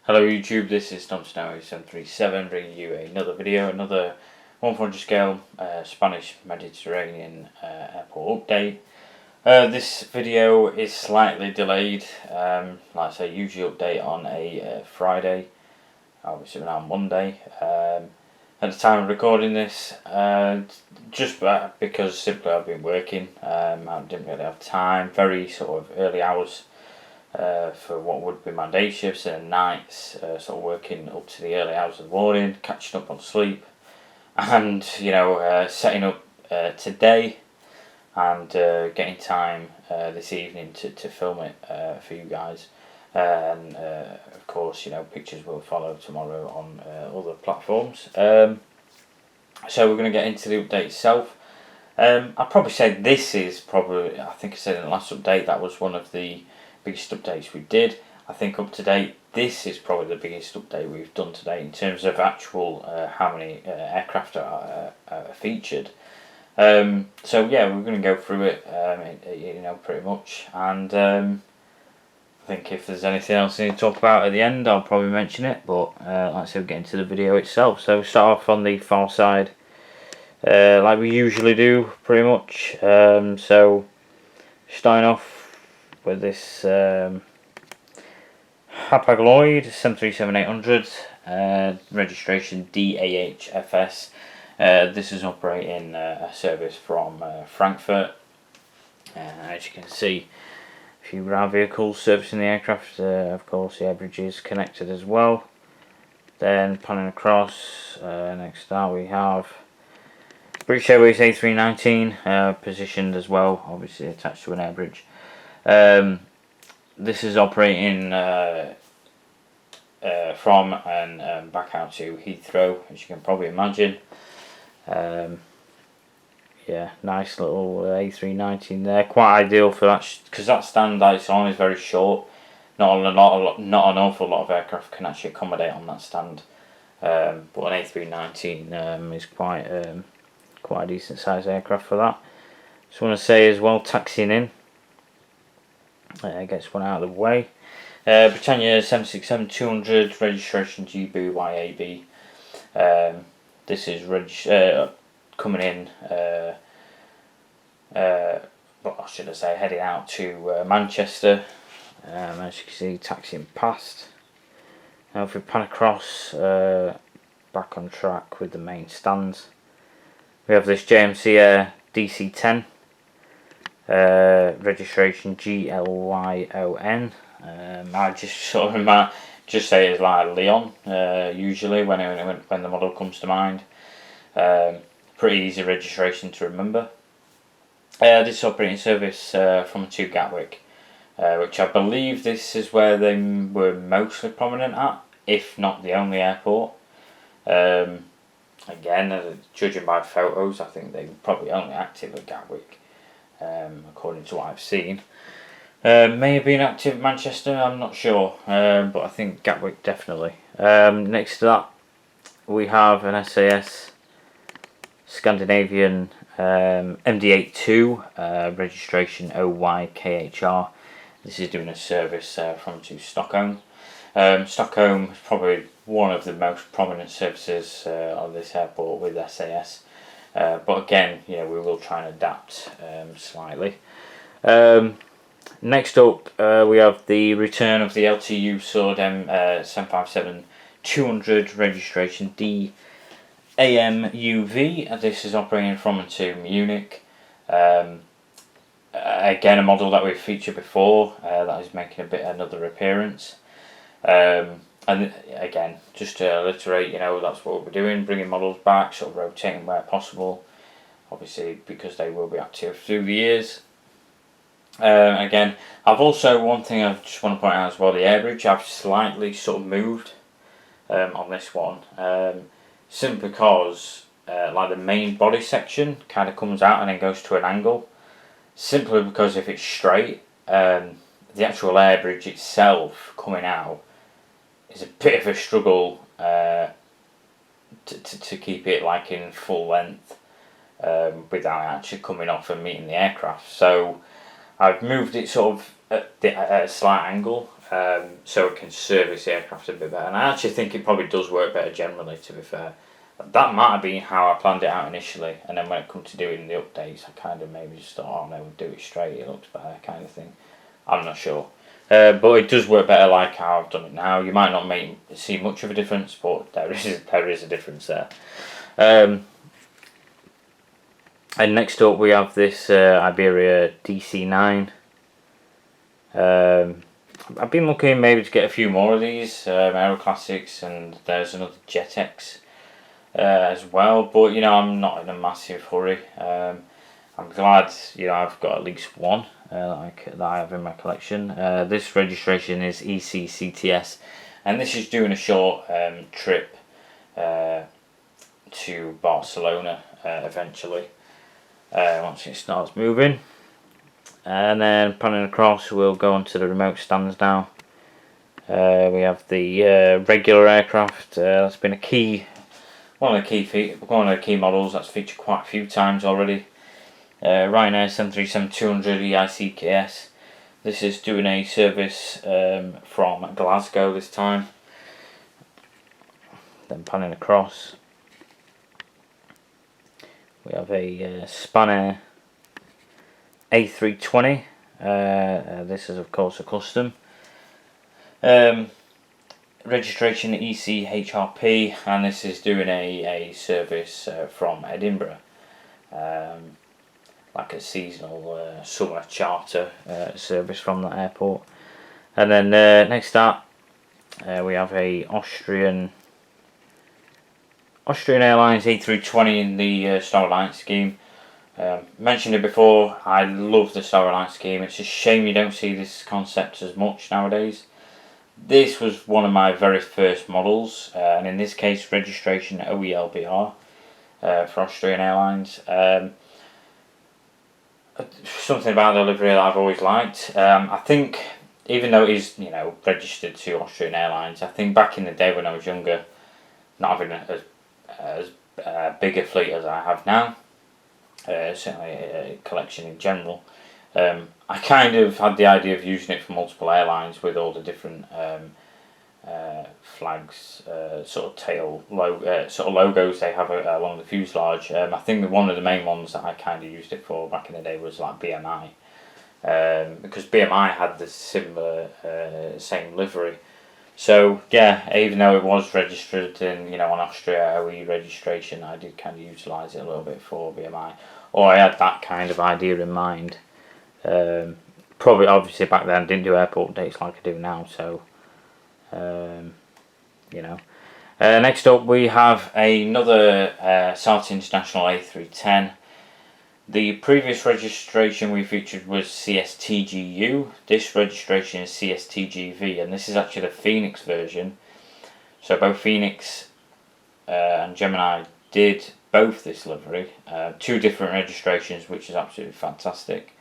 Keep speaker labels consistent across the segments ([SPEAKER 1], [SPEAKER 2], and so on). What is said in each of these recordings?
[SPEAKER 1] Hello YouTube, this is Tom Snow 737 bringing you another video, another 1/400 scale Spanish Mediterranean airport update. This video is slightly delayed, like I say, usually update on a Friday, obviously now Monday. At the time of recording this, just because simply I've been working, I didn't really have time, very sort of early hours. For what would be my day shifts and nights, sort of working up to the early hours of the morning, catching up on sleep, and setting up today and getting time this evening to film it for you guys. And of course, pictures will follow tomorrow on other platforms. So we're going to get into the update itself. I'd probably say this is probably, I think I said in the last update, that was one of the biggest updates we did. I think up to date, this is probably the biggest update we've done today in terms of actual how many aircraft are featured. So yeah, we're going to go through it, pretty much, and I think if there's anything else I need to talk about at the end, I'll probably mention it. But like I said, we'll get into the video itself. So start off on the far side, like we usually do, pretty much. So starting off with this Hapag-Lloyd 737-800, registration DAHFS. This is operating a service from Frankfurt. As you can see, a few ground vehicles servicing the aircraft. Of course, the air bridge is connected as well. Then panning across, next up we have British Airways A319, positioned as well, obviously attached to an air bridge. This is operating from and back out to Heathrow, as you can probably imagine. Yeah, nice little A319 there, quite ideal for that, because that stand that it's on is very short. Not an awful lot of aircraft can actually accommodate on that stand, but an A319 is quite a decent sized aircraft for that. Just want to say as well, taxiing in. Gets one out of the way. Britannia 767-200, registration GBYAB. This is coming in, what should I say, heading out to Manchester. As you can see, taxiing past. Now if we pan across, back on track with the main stands, we have this JMC Air DC-10. Registration GLYON. I just sort of just say it's like Leon. Usually when the model comes to mind. Pretty easy registration to remember. This operating service from to Gatwick, which I believe this is where they were mostly prominent at, if not the only airport. Again, judging by photos, I think they were probably only active at Gatwick. According to what I've seen. May have been active at Manchester, I'm not sure, but I think Gatwick definitely. Next to that, we have an SAS Scandinavian MD-82, registration OYKHR. This is doing a service from to Stockholm. Stockholm is probably one of the most prominent services on this airport with SAS. But again, we will try and adapt slightly. Next up, we have the return of the LTU Sword M757-200, registration DAMUV. This is operating from and to Munich. Again, a model that we've featured before, that is making another appearance. And again, just to reiterate, that's what we're doing, bringing models back, sort of rotating where possible, obviously because they will be active through the years. Again, one thing I just want to point out as well, the air bridge, I've slightly sort of moved on this one, simply because like the main body section kind of comes out and then goes to an angle, simply because if it's straight, the actual air bridge itself coming out is a bit of a struggle to keep it like in full length without actually coming off and meeting the aircraft. So I've moved it sort of at a slight angle so it can service the aircraft a bit better. And I actually think it probably does work better generally, to be fair. That might have been how I planned it out initially, and then when it comes to doing the updates, I kind of maybe just thought, oh no, we'll do it straight, it looks better, kind of thing. I'm not sure. But it does work better like how I've done it now. You might not see much of a difference, but there is a difference there. And next up we have this Iberia DC-9. I've been looking maybe to get a few more of these Aero Classics, and there's another Jetex as well, but I'm not in a massive hurry. I'm glad I've got at least one that I have in my collection. This registration is ECCTS, and this is doing a short trip to Barcelona eventually once it starts moving. And then panning across, we'll go on to the remote stands now. We have the regular aircraft. That's been one of the key models that's featured quite a few times already. Ryanair 737-200 EICKS. This is doing a service from Glasgow this time. Then panning across, we have a Spanair A320. This is of course a custom. Registration ECHRP, and this is doing a service from Edinburgh, like a seasonal summer charter service from that airport. And then next up we have a Austrian Airlines A320 in the Star Alliance scheme. Mentioned it before, I love the Star Alliance scheme. It's a shame you don't see this concept as much nowadays. This was one of my very first models, and in this case registration OELBR for Austrian Airlines. Something about the livery that I've always liked. I think even though it is registered to Austrian Airlines, I think back in the day when I was younger, not having as big a fleet as I have now, certainly a collection in general, I kind of had the idea of using it for multiple airlines with all the different flags, sort of logos they have along the fuselage. I think that one of the main ones that I kind of used it for back in the day was like BMI, because BMI had the similar same livery. So yeah, even though it was registered in on Austria OE registration, I did kind of utilise it a little bit for BMI, or I had that kind of idea in mind. Probably obviously back then I didn't do airport dates like I do now, so next up we have another SALT International A310. The previous registration we featured was CSTGU. This registration is CSTGV, and this is actually the Phoenix version. So both Phoenix and Gemini did both this livery. Two different registrations, which is absolutely fantastic.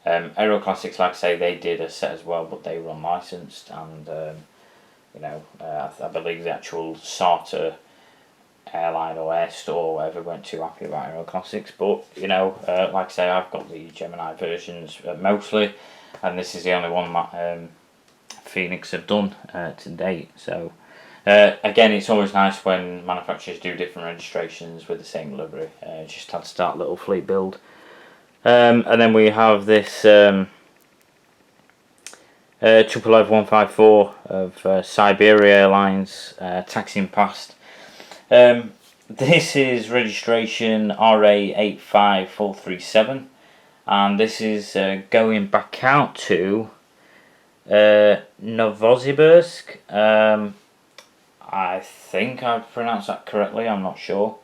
[SPEAKER 1] Aero Classics, like I say, they did a set as well, but they were unlicensed, and I believe the actual SATA airline or air store or whatever weren't too happy about Aero Classics. But like I say, I've got the Gemini versions mostly, and this is the only one that Phoenix have done to date. So again, it's always nice when manufacturers do different registrations with the same livery. Just had to start a little fleet build. And then we have this 154 of Siberia Airlines taxiing past. This is registration RA85437, and this is going back out to Novosibirsk. I think I've pronounced that correctly, I'm not sure.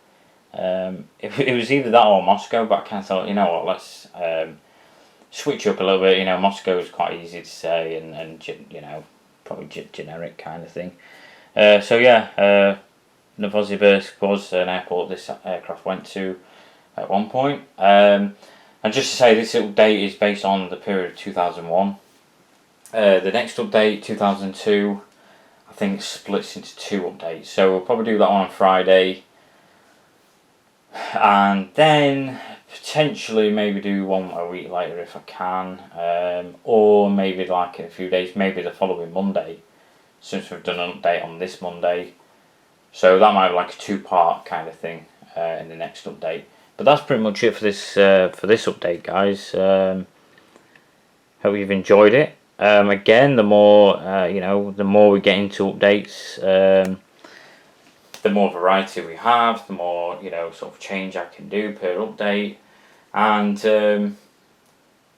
[SPEAKER 1] It was either that or Moscow, but I kind of thought, you know what, let's switch up a little bit. Moscow is quite easy to say, and probably generic kind of thing. So yeah, Novosibirsk was an airport this aircraft went to at one point. And just to say, this update is based on the period of 2001. The next update, 2002, I think splits into two updates. So we'll probably do that one on Friday. And then potentially maybe do one a week later if I can, or maybe like in a few days, maybe the following Monday, since we've done an update on this Monday. So that might be like a 2-part kind of thing in the next update. But that's pretty much it for this update, guys. Hope you've enjoyed it. Again, the more the more we get into updates, the more variety we have, the more sort of change I can do per update, and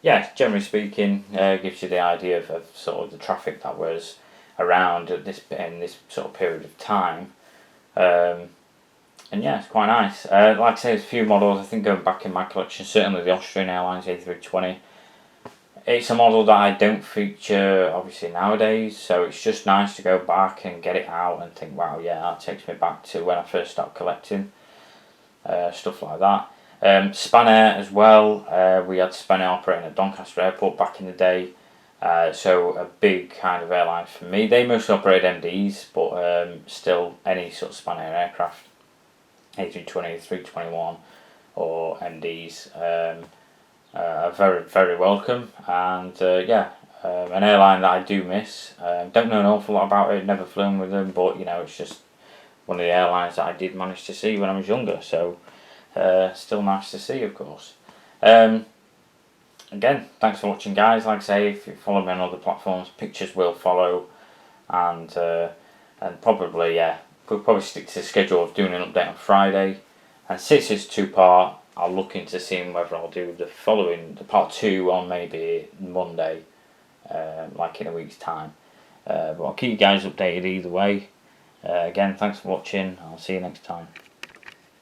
[SPEAKER 1] yeah, generally speaking, gives you the idea of sort of the traffic that was around in this sort of period of time. And yeah, it's quite nice. Like I say, there's a few models I think going back in my collection. Certainly the Austrian Airlines A320. It's a model that I don't feature obviously nowadays, so it's just nice to go back and get it out and think, wow, yeah, that takes me back to when I first started collecting stuff like that. Spanair as well. We had Spanair operating at Doncaster Airport back in the day, so a big kind of airline for me. They mostly operate MDs, but still any sort of Spanair aircraft, A320, 321 or MDs, are very, very welcome, and yeah, an airline that I do miss. Don't know an awful lot about it, never flown with them, but it's just one of the airlines that I did manage to see when I was younger, so still nice to see, of course. Again, thanks for watching, guys. Like I say, if you follow me on other platforms, pictures will follow, and probably, yeah, we'll probably stick to the schedule of doing an update on Friday, and since it's 2-part, I'll look into seeing whether I'll do the part 2 on maybe Monday, like in a week's time. But I'll keep you guys updated either way. Again, thanks for watching. I'll see you next time.